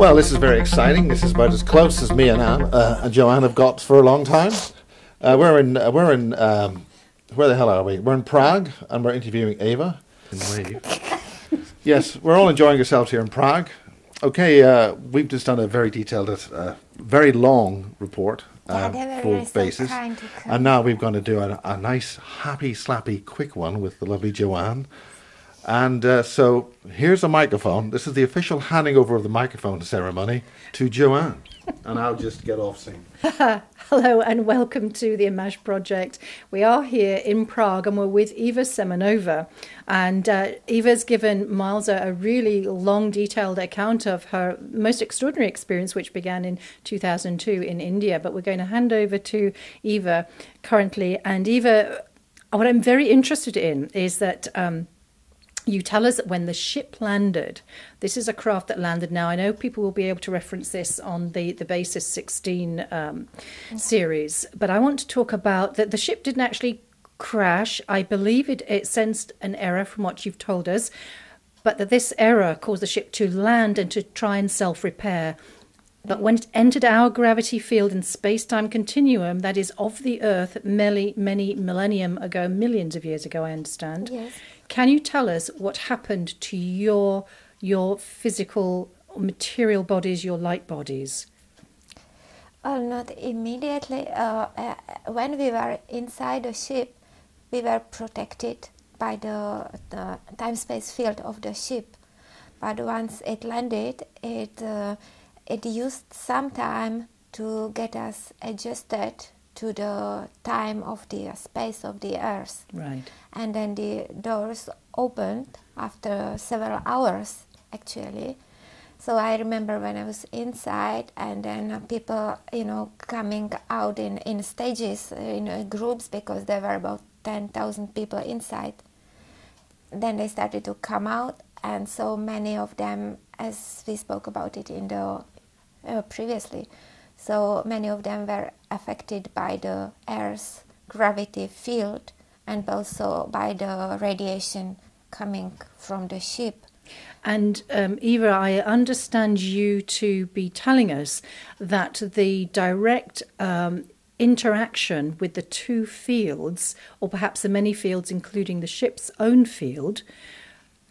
Well, this is very exciting. This is about as close as me and Joanne have got for a long time. We're in where the hell are we? We're in Prague, and we're interviewing Eva. Yes, we're all enjoying ourselves here in Prague. Okay, we've just done a very detailed, very long report, full basis, and now we're going to do a nice, happy, slappy, quick one with the lovely Joanne. And so here's a microphone. This is the official handing over of the microphone ceremony to Joanne. And I'll just get off singing. Hello and welcome to the AMMACH Project. We are here in Prague and we're with Eva Zemnanova. And Eva's given Miles a really long, detailed account of her most extraordinary experience, which began in 2002 in India. But we're going to hand over to Eva currently. And Eva, what I'm very interested in is that you tell us that when the ship landed, this is a craft that landed. Now, I know people will be able to reference this on the Basis 16 series, but I want to talk about that the ship didn't actually crash. I believe it sensed an error from what you've told us, but that this error caused the ship to land and to try and self-repair. But when it entered our gravity field and space-time continuum, that is of the Earth, many millennium ago, millions of years ago, I understand. Yes. Can you tell us what happened to your physical material bodies, your light bodies? Not immediately. When we were inside the ship, we were protected by the time-space field of the ship. But once it landed, it used some time to get us adjusted to the time of the space of the Earth. Right. And then the doors opened after several hours, actually. So I remember when I was inside, and then people, coming out in stages, groups, because there were about 10,000 people inside. Then they started to come out, and so many of them, as we spoke about it in the previously, so many of them were affected by the Earth's gravity field and also by the radiation coming from the ship. And Eva, I understand you to be telling us that the direct interaction with the two fields, or perhaps the many fields, including the ship's own field,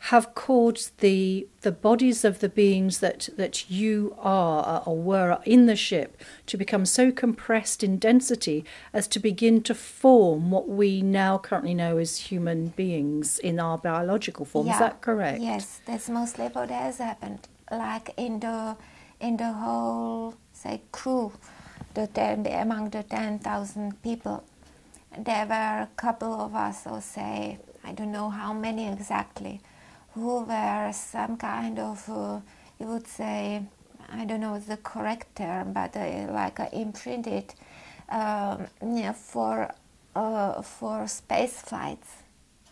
have caused the bodies of the beings that you are or were in the ship to become so compressed in density as to begin to form what we now currently know as human beings in our biological form. Yeah. Is that correct? Yes, that's mostly what has happened. Like in the whole, say, crew, among the 10,000 people, there were a couple of us, or say, I don't know how many exactly, who were some kind of, you would say, I don't know the correct term, but imprinted for space flights.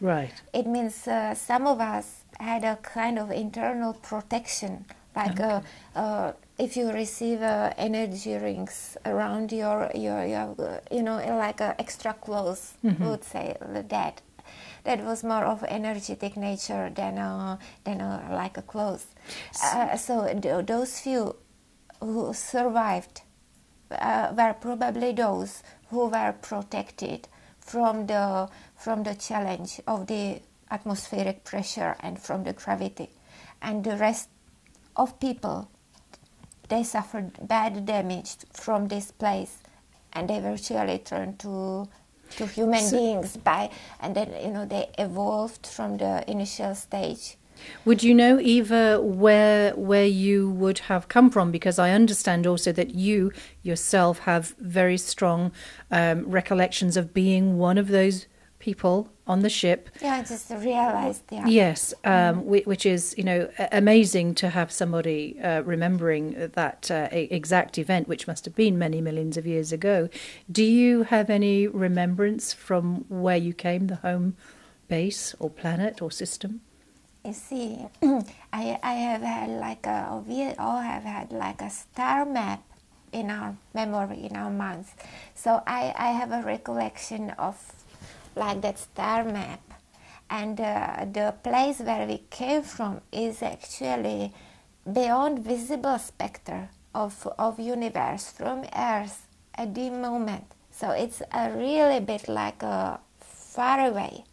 Right. It means some of us had a kind of internal protection, like okay. If you receive energy rings around your like extra clothes, would say that. That was more of energetic nature than like a clothes. So those few who survived were probably those who were protected from the challenge of the atmospheric pressure and from the gravity. And the rest of people, they suffered bad damage from this place, and they virtually turned to human beings and then they evolved from the initial stage. Would you know, Eva, where you would have come from? Because I understand also that you yourself have very strong recollections of being one of those people on the ship. Yeah, I just realized. Yeah. Yes, which is amazing to have somebody remembering that exact event, which must have been many millions of years ago. Do you have any remembrance from where you came, the home base or planet or system? You see, I have had we all have had like a star map in our memory, in our minds. So I have a recollection of like that star map, and the place where we came from is actually beyond visible spectrum of universe from Earth at the moment. So it's a really bit like far away.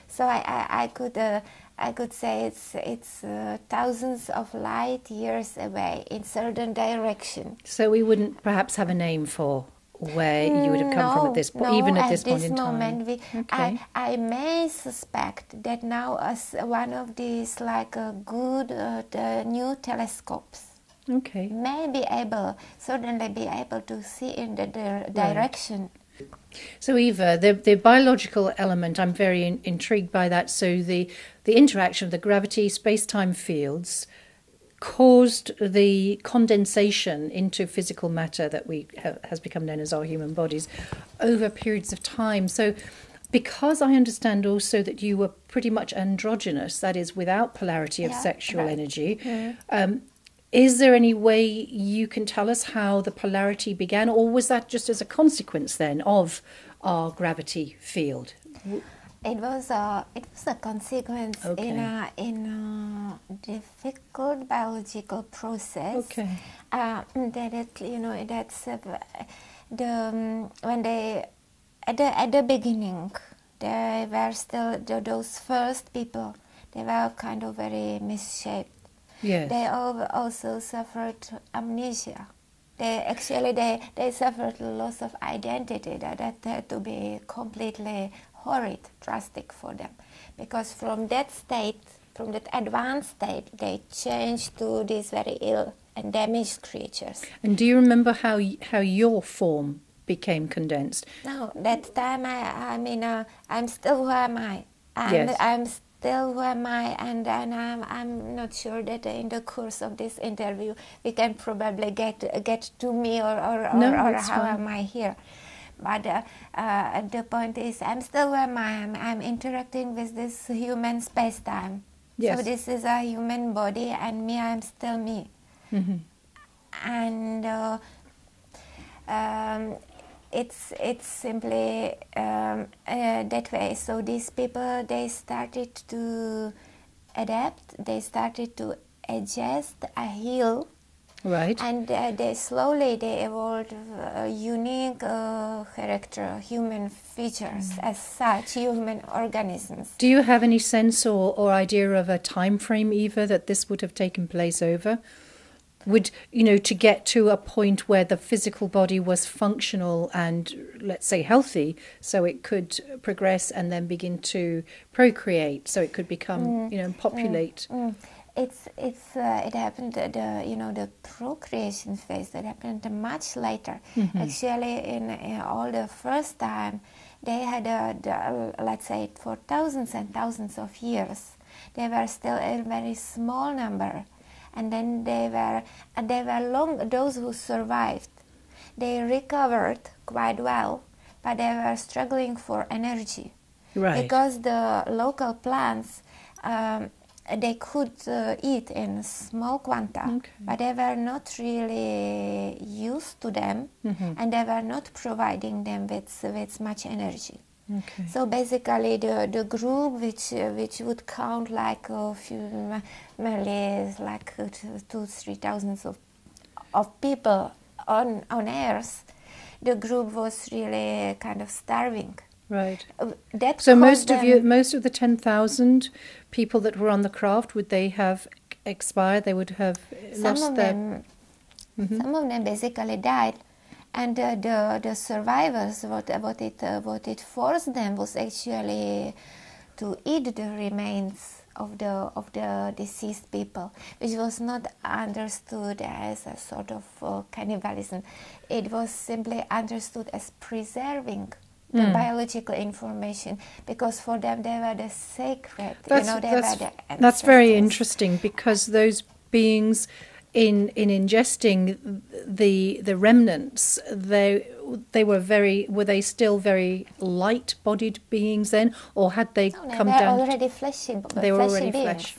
So I could say it's thousands of light years away in certain direction. So we wouldn't perhaps have a name for where you would have come from at this point, even at this point in time. Okay. I may suspect that now as one of these like good the new telescopes. Okay. May certainly be able to see in the direction. So Eva, the biological element, I'm very intrigued by that. So the interaction of the gravity space-time fields caused the condensation into physical matter that has become known as our human bodies over periods of time. So because I understand also that you were pretty much androgynous, that is without polarity of sexual energy, is there any way you can tell us how the polarity began, or was that just as a consequence then of our gravity field? It was a consequence in a difficult biological process. Okay. That's when they at the beginning they were still those first people. They were kind of very misshaped. Yes. They also suffered amnesia. They suffered loss of identity that had to be completely horrid, drastic for them, because from that advanced state, they changed to these very ill and damaged creatures. And do you remember how your form became condensed? No, that time I'm still who am I. I'm still who am I, and I'm not sure that in the course of this interview we can probably get to me or how am I here. But the point is, I'm still who am I. I'm interacting with this human space-time. Yes. So this is a human body, and me, I'm still me. Mm-hmm. And it's simply that way. So these people, they started to adapt. They started to adjust, heal. Right. And they evolved unique character, human features as such, human organisms. Do you have any sense or idea of a time frame, Eva, that this would have taken place over? Would, to get to a point where the physical body was functional and, let's say, healthy, so it could progress and then begin to procreate, so it could become, populate? It happened the procreation phase that happened much later. Mm-hmm. Actually, in all the first time, they had let's say for thousands and thousands of years, they were still a very small number, and then they were long. Those who survived, they recovered quite well, but they were struggling for energy, right? Because the local plants. They could eat in small quanta, but they were not really used to them, mm-hmm. and they were not providing them with much energy. Okay. So basically, the group which would count like a few merely like 2,000-3,000 of people on Earth, the group was really kind of starving. Right. So most of the 10,000 people that were on the craft, would they have expired? They would have lost their... Mm-hmm. Some of them basically died, and the survivors, what it forced them was actually to eat the remains of the deceased people, which was not understood as a sort of cannibalism. It was simply understood as preserving the biological information, because for them they were the sacred. Were the ancestors. That's very interesting, because those beings, in ingesting the remnants, were they still very light-bodied beings then, or had they come down? They were already fleshy. They were already flesh.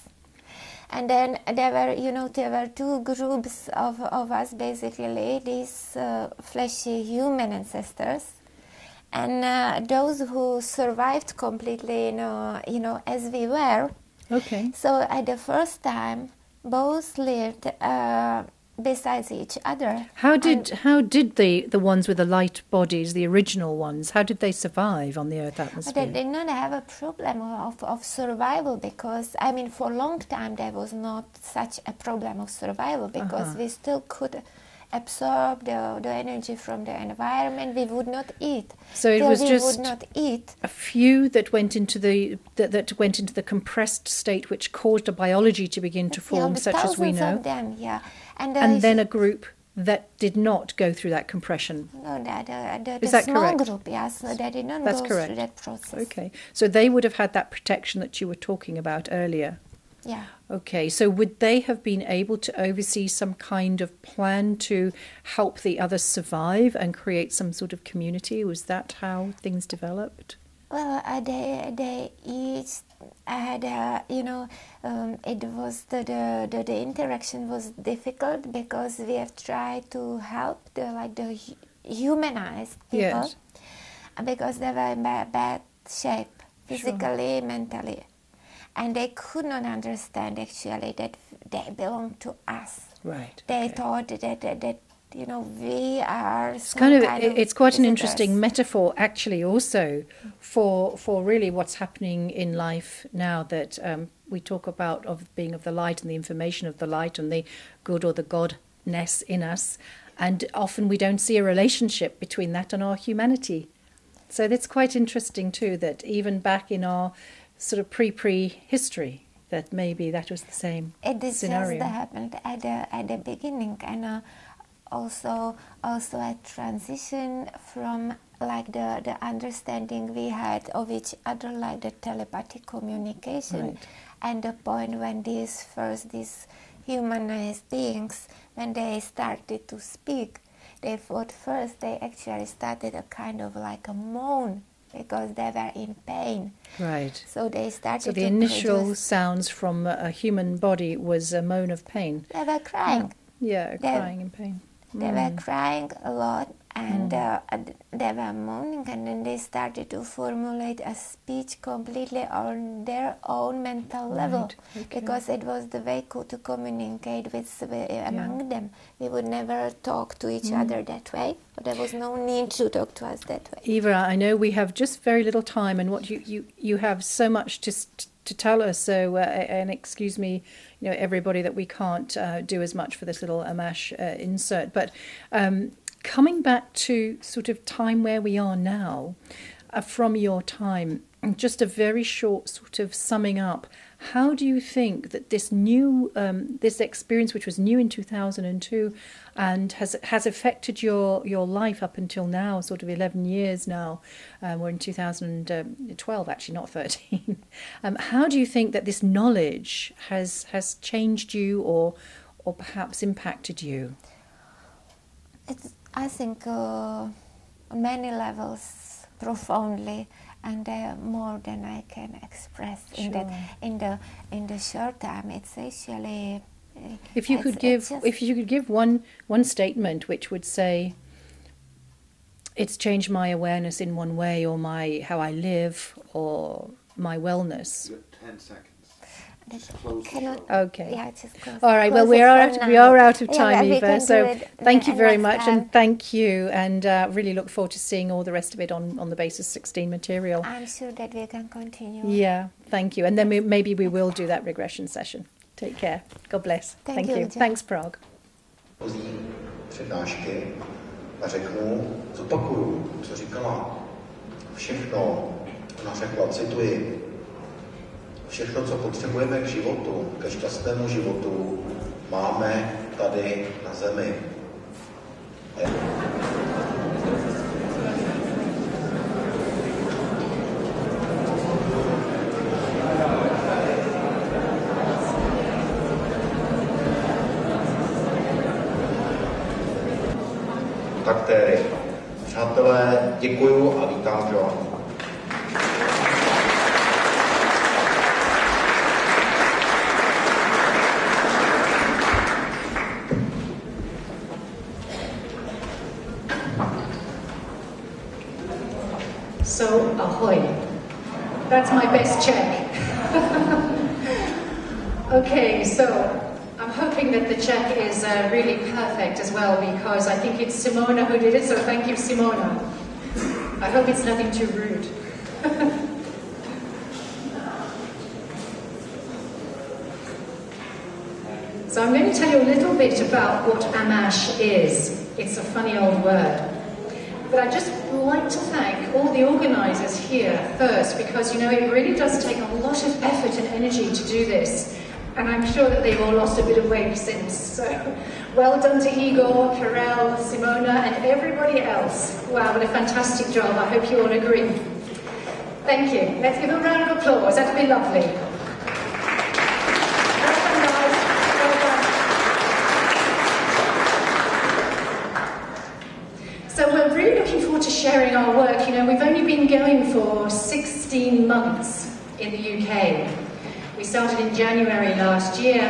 And then there were two groups of us, basically these fleshy human ancestors. And those who survived completely, as we were. Okay. So at the first time, both lived besides each other. How did the ones with the light bodies, the original ones, how did they survive on the Earth atmosphere? They did not have a problem of survival, because I mean for a long time there was not such a problem of survival, because we still could absorb the energy from the environment. We would not eat. So it was just would not eat. A few that went into the compressed state, which caused a biology to begin to form, such as we know. Of them, yeah. And then a group that did not go through that compression. No, Is that small correct? group, yes, so they did not That's go correct. through that process. Okay, so they would have had that protection that you were talking about earlier. Yeah. Okay, so would they have been able to oversee some kind of plan to help the others survive and create some sort of community? Was that how things developed? Well, they each had, it was the interaction was difficult, because we have tried to help the humanized people, Yes. because they were in bad shape, physically, mentally. And they could not understand actually that they belong to us. Right. They thought that we are. It's quite an interesting metaphor, actually, also for really what's happening in life now. That we talk about of being of the light and the information of the light and the good or the godness in us, and often we don't see a relationship between that and our humanity. So that's quite interesting too. That even back in our sort of pre-history, that maybe that was the same scenario. It just happened at the beginning, and also a transition from the understanding we had of each other, like the telepathic communication, Right. and the point when these humanized beings, when they started to speak, they thought first they actually started a kind of like a moan, because they were in pain. Right. So they started. So the initial sounds from a human body was a moan of pain. They were crying. Yeah, crying in pain. They were crying a lot, and they were moaning, and then they started to formulate a speech completely on their own mental level, because it was the way to communicate among them. We would never talk to each other that way, but there was no need to talk to us that way. Eva, I know we have just very little time, and what you have so much to tell us. So, and excuse me, everybody, that we can't do as much for this little AMMACH insert. But coming back to sort of time where we are now, from your time, just a very short sort of summing up. How do you think that this new, this experience, which was new in 2002, and has affected your life up until now, sort of 11 years now? We're in 2012, actually, not 13. How do you think that this knowledge has changed you, or perhaps impacted you? I think on many levels, profoundly. And more than I can express in the short time. It's actually. If you could give one statement which would say, it's changed my awareness in one way, or how I live, or my wellness. You've got 10 seconds. Okay. Yeah, just close. All right. Well, we are out of time, Eva. So thank you very much, and thank you, and really look forward to seeing all the rest of it on the Basis 16 material. I'm sure that we can continue. Yeah. Thank you, and then maybe we will do that regression session. Take care. God bless. Thank you. Thanks, Prague. Přednášky a zopakuju, co říkala. Všechno, ona řekla, cituji. Všechno, co potřebujeme k životu, ke šťastnému životu, máme tady na zemi. Kontaktéry. Přátelé, děkuju a vítám John. So, ahoy. That's my best check. Okay, so hoping that the Czech is really perfect as well, because I think it's Simona who did it, so thank you, Simona. I hope it's nothing too rude. So I'm going to tell you a little bit about what AMMACH is. It's a funny old word. But I'd just like to thank all the organisers here first, because, you know, it really does take a lot of effort and energy to do this. And I'm sure that they've all lost a bit of weight since. So well done to Igor, Karel, Simona, and everybody else. Wow, what a fantastic job. I hope you all agree. Thank you. Let's give a round of applause. That'd be lovely. So we're really looking forward to sharing our work. You know, we've only been going for 16 months in the UK. We started in January last year,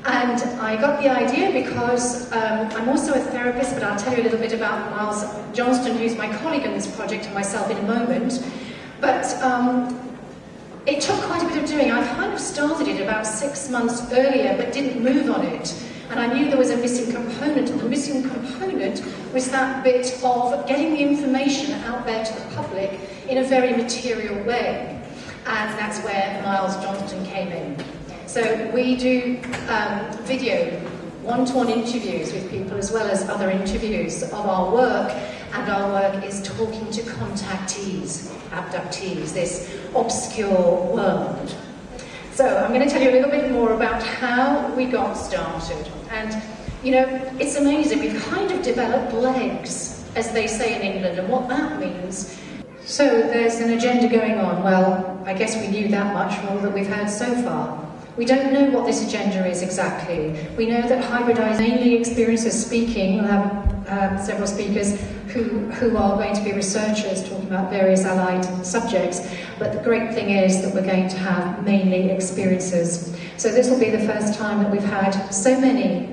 and I got the idea because I'm also a therapist, but I'll tell you a little bit about Miles Johnston, who's my colleague on this project, and myself in a moment. But it took quite a bit of doing. I kind of started it about 6 months earlier, but didn't move on it. And I knew there was a missing component, and the missing component was that bit of getting the information out there to the public in a very material way. And that's where Miles Johnston came in. So we do video, one-to-one interviews with people, as well as other interviews of our work. And our work is talking to contactees, abductees, this obscure world. So I'm going to tell you a little bit more about how we got started. And, you know, it's amazing. We've kind of developed legs, as they say in England, and what that means. So there's an agenda going on. Well, I guess we knew that much from all that we've heard so far. We don't know what this agenda is exactly. We know that hybridized mainly experiences speaking. We'll have several speakers who are going to be researchers talking about various allied subjects. But the great thing is that we're going to have mainly experiences. So this will be the first time that we've had so many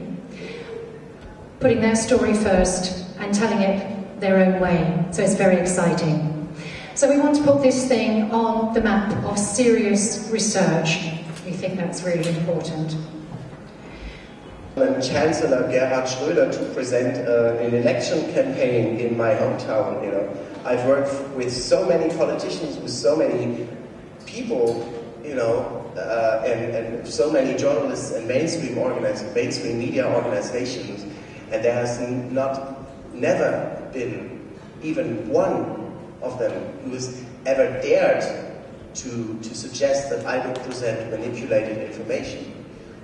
putting their story first and telling it their own way. So it's very exciting. So we want to put this thing on the map of serious research. We think that's really important. Chancellor Gerhard Schröder to present an election campaign in my hometown. You know, I've worked with so many politicians, with so many people, you know, and so many journalists and mainstream media organizations, and there has never been even one of them who has ever dared to suggest that I would present manipulated information.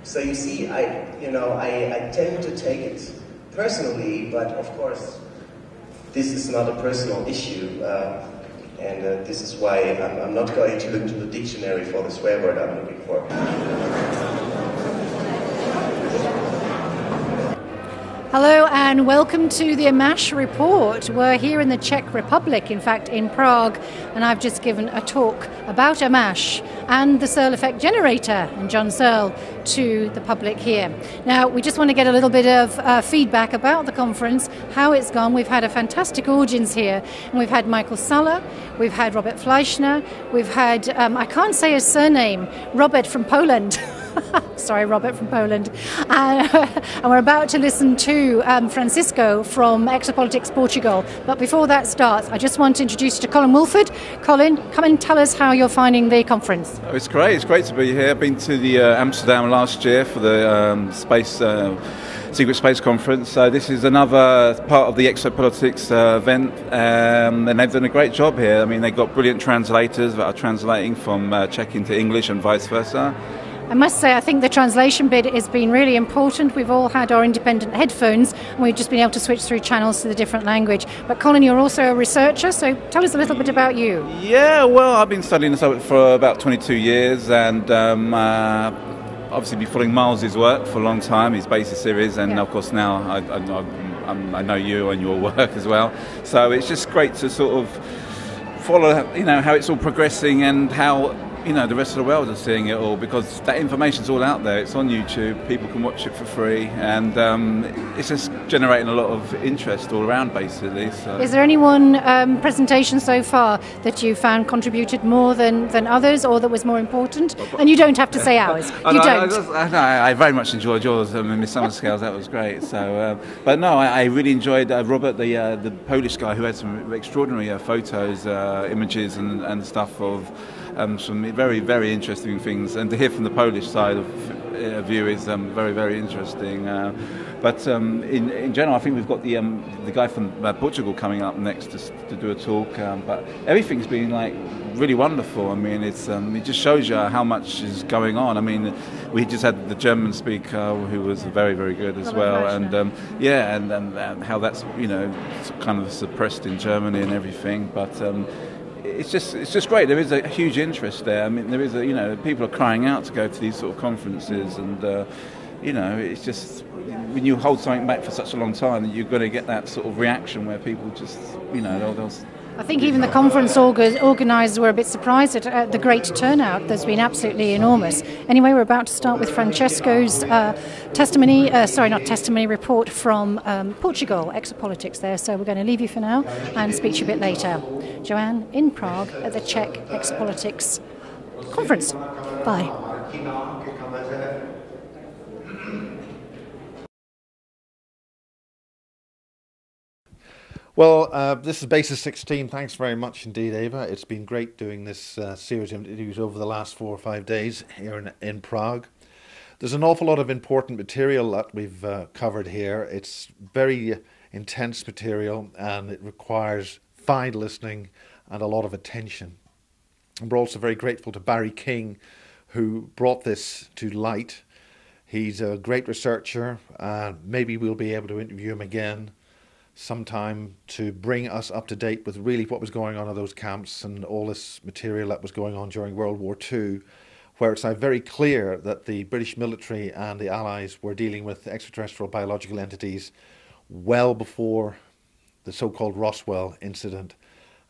So you see, I tend to take it personally, but of course, this is not a personal issue, and this is why I'm not going to look to the dictionary for the swear word I'm looking for. Hello and welcome to the AMMACH Report. We're here in the Czech Republic, in fact in Prague, and I've just given a talk about AMMACH and the Searle effect generator and John Searle to the public here. Now we just want to get a little bit of feedback about the conference, how it's gone. We've had a fantastic audience here, and we've had Michael Sulla, we've had Robert Fleischner, we've had, I can't say his surname, Robert from Poland. Sorry, Robert from Poland. And we're about to listen to Francisco from Exopolitics Portugal. But before that starts, I just want to introduce you to Colin Wolford. Colin, come and tell us how you're finding the conference. Oh, it's great. It's great to be here. I've been to the Amsterdam last year for the Secret Space Conference. So this is another part of the Exopolitics event, and they've done a great job here. I mean, they've got brilliant translators that are translating from Czech into English and vice versa. I must say, I think the translation bit has been really important. We've all had our independent headphones, and we've just been able to switch through channels to the different language. But Colin, you're also a researcher, so tell us a little bit about you. Yeah, well, I've been studying this for about 22 years, and obviously been following Miles' work for a long time, his Basis series, and of course now I know you and your work as well. So it's just great to sort of follow, you know, how it's all progressing and how you know, the rest of the world are seeing it all, because that information's all out there. It's on YouTube. People can watch it for free, and it's just generating a lot of interest all around, basically. So. Is there any one presentation so far that you found contributed more than others, or that was more important? And you don't have to say ours. I very much enjoyed yours, Miss Summerscales. That was great. So, but no, I really enjoyed Robert, the Polish guy, who had some extraordinary photos, images, and stuff of some very, very interesting things. And to hear from the Polish side of view is very, very interesting. But in general, I think we've got the guy from Portugal coming up next to do a talk. But everything's been like really wonderful. I mean, it just shows you how much is going on. I mean, we just had the German speaker who was very, very good as well, and and how that's, you know, kind of suppressed in Germany and everything. But it's just great. There is a huge interest there. I mean, there is people are crying out to go to these sort of conferences, and you know, it's just when you hold something back for such a long time, you're going to get that sort of reaction where people just, you know, they'll I think even the conference organisers were a bit surprised at the great turnout. There's been absolutely enormous. Anyway, we're about to start with Francesco's report from Portugal, Exopolitics there. So we're going to leave you for now and speak to you a bit later. Joanne in Prague at the Czech Exopolitics conference. Bye. Well, this is Basis 16. Thanks very much indeed, Eva. It's been great doing this series of interviews over the last 4 or 5 days here in Prague. There's an awful lot of important material that we've covered here. It's very intense material, and it requires fine listening and a lot of attention. And we're also very grateful to Barry King, who brought this to light. He's a great researcher. Maybe we'll be able to interview him again sometime to bring us up to date with really what was going on in those camps and all this material that was going on during World War II, where it's now very clear that the British military and the Allies were dealing with extraterrestrial biological entities well before the so-called Roswell incident,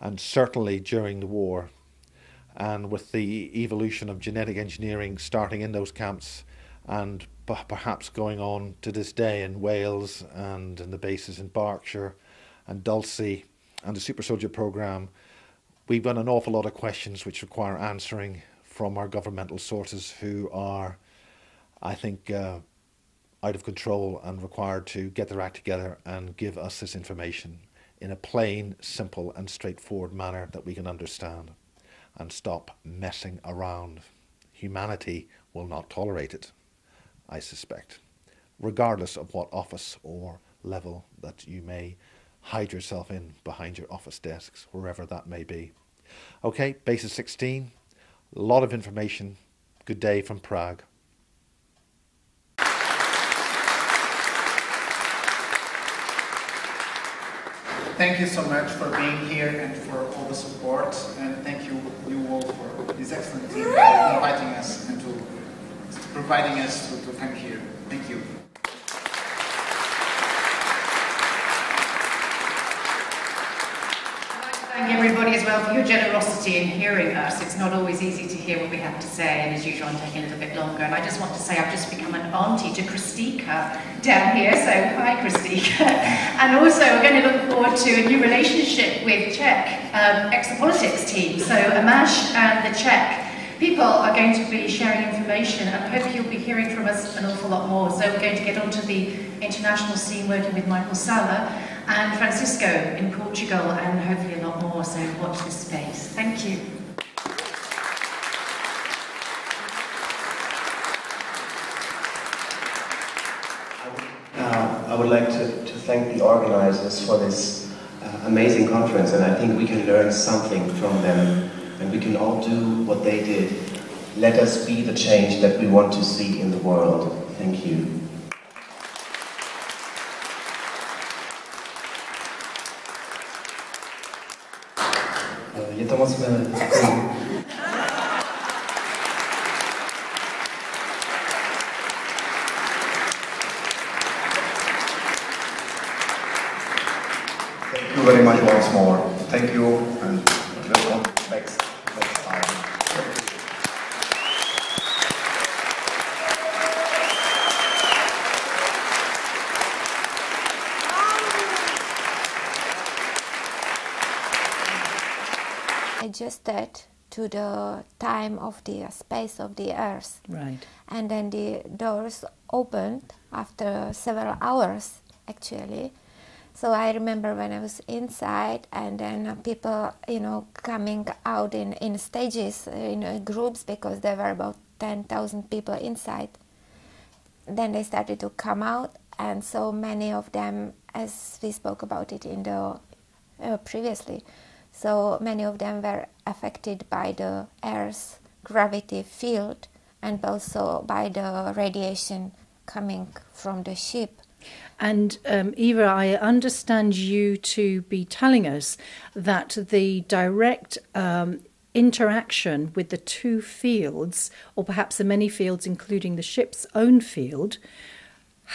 and certainly during the war. And with the evolution of genetic engineering starting in those camps and perhaps going on to this day in Wales and in the bases in Berkshire and Dulcie and the Super Soldier program, we've got an awful lot of questions which require answering from our governmental sources, who are, I think, out of control and required to get their act together and give us this information in a plain, simple and straightforward manner that we can understand, and stop messing around. Humanity will not tolerate it, I suspect, regardless of what office or level that you may hide yourself in behind your office desks, wherever that may be. Okay, Basis 16, a lot of information. Good day from Prague. Thank you so much for being here and for all the support, and thank you all for this excellent team inviting us and to providing us to come here. Thank you. Thank everybody as well for your generosity in hearing us. It's not always easy to hear what we have to say, and as usual I'm taking a little bit longer. And I just want to say I've just become an auntie to Kristika down here, so hi Kristika. And also we're going to look forward to a new relationship with Czech Exopolitics team. So AMMACH and the Czech people are going to be sharing information, and I hope you'll be hearing from us an awful lot more. So we're going to get onto the international scene working with Michael Sala and Francisco in Portugal, and hopefully a lot more, so watch this space. Thank you. I would like to thank the organizers for this amazing conference, and I think we can learn something from them, and we can all do what they did. Let us be the change that we want to see in the world. Thank you. Je to moc milé. Thank you very much once more. Thank you, and welcome next time. adjusted to the time of the space of the Earth. Right. And then the doors opened after several hours, actually. So I remember when I was inside, and then people, coming out in stages, in groups, because there were about 10,000 people inside. Then they started to come out, and so many of them, as we spoke about it in the previously, so many of them were affected by the Earth's gravity field and also by the radiation coming from the ship. And Eva, I understand you to be telling us that the direct interaction with the two fields, or perhaps the many fields, including the ship's own field,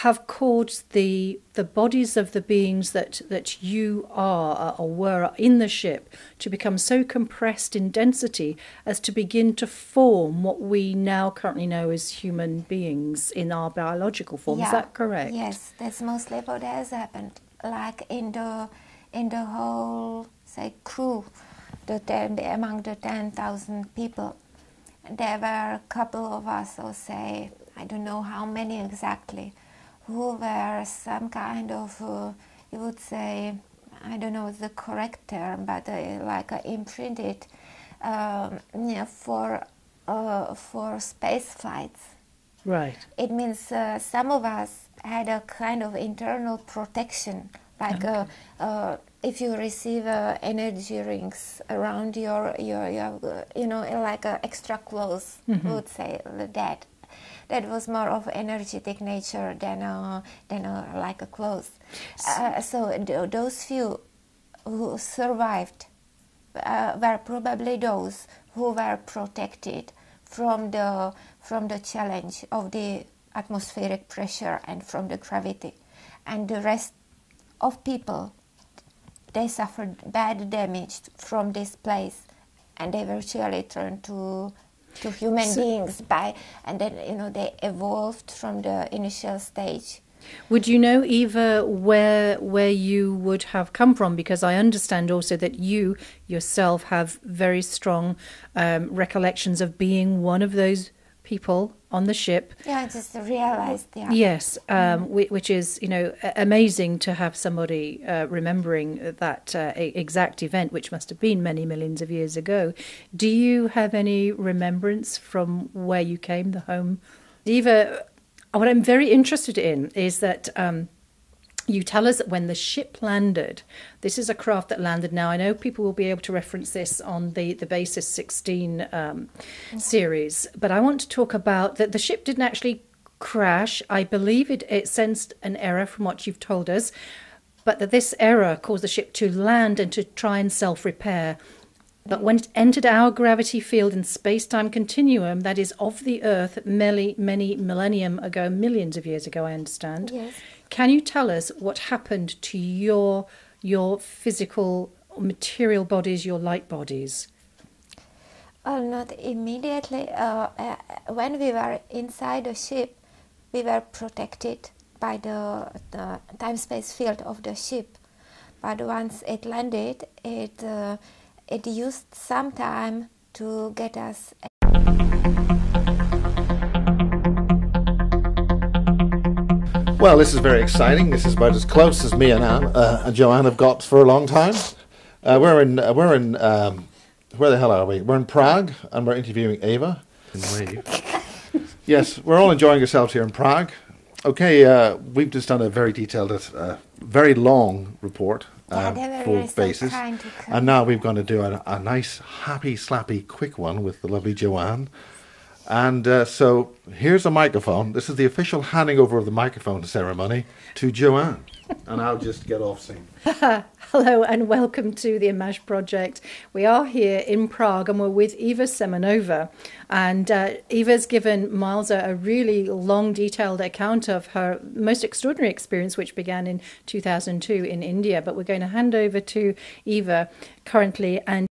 have caused the bodies of the beings that you are or were in the ship to become so compressed in density as to begin to form what we now currently know as human beings in our biological form. Yeah. Is that correct? Yes, that's mostly what has happened. Like in the whole, say, crew, among the 10,000 people, there were a couple of us, or say, I don't know how many exactly, who were some kind of, you would say, I don't know the correct term, but imprinted for space flights. Right. It means some of us had a kind of internal protection, like if you receive energy rings around your like extra clothes, we would say that. That was more of energetic nature than like a clothes. So those few who survived were probably those who were protected from the challenge of the atmospheric pressure and from the gravity. And the rest of people, they suffered bad damage from this place, and they were surely turned to human beings and then they evolved from the initial stage. Would you know, Eva, where you would have come from? Because I understand also that you yourself have very strong recollections of being one of those people on the ship. Yeah, I just realized. Yeah. Yes, which is amazing to have somebody remembering that exact event, which must have been many millions of years ago. Do you have any remembrance from where you came, the home, Eva? What I'm very interested in is that you tell us that when the ship landed, this is a craft that landed. Now, I know people will be able to reference this on the Basis 16 series, but I want to talk about that the ship didn't actually crash. I believe it sensed an error from what you've told us, but that this error caused the ship to land and to try and self-repair. But when it entered our gravity field and space-time continuum, that is of the Earth, many millennium ago, millions of years ago, I understand. Yes. Can you tell us what happened to your physical material bodies, your light bodies? Not immediately. When we were inside the ship, we were protected by the time-space field of the ship. But once it landed, it used some time to get us. Well, this is very exciting. This is about as close as me and Joanne have got for a long time. We're in where the hell are we? We're in Prague, and we're interviewing Eva. Yes, we're all enjoying ourselves here in Prague. Okay, we've just done a very detailed, very long report. Full basis, and now we're going to do a nice, happy, slappy, quick one with the lovely Joanne. And so here's a microphone. This is the official handing over of the microphone ceremony to Joanne, and I'll just get off scene. Hello and welcome to the AMMACH Project. We are here in Prague and we're with Eva Zemnanova. And Eva's given Miles a really long, detailed account of her most extraordinary experience, which began in 2002 in India. But we're going to hand over to Eva currently. And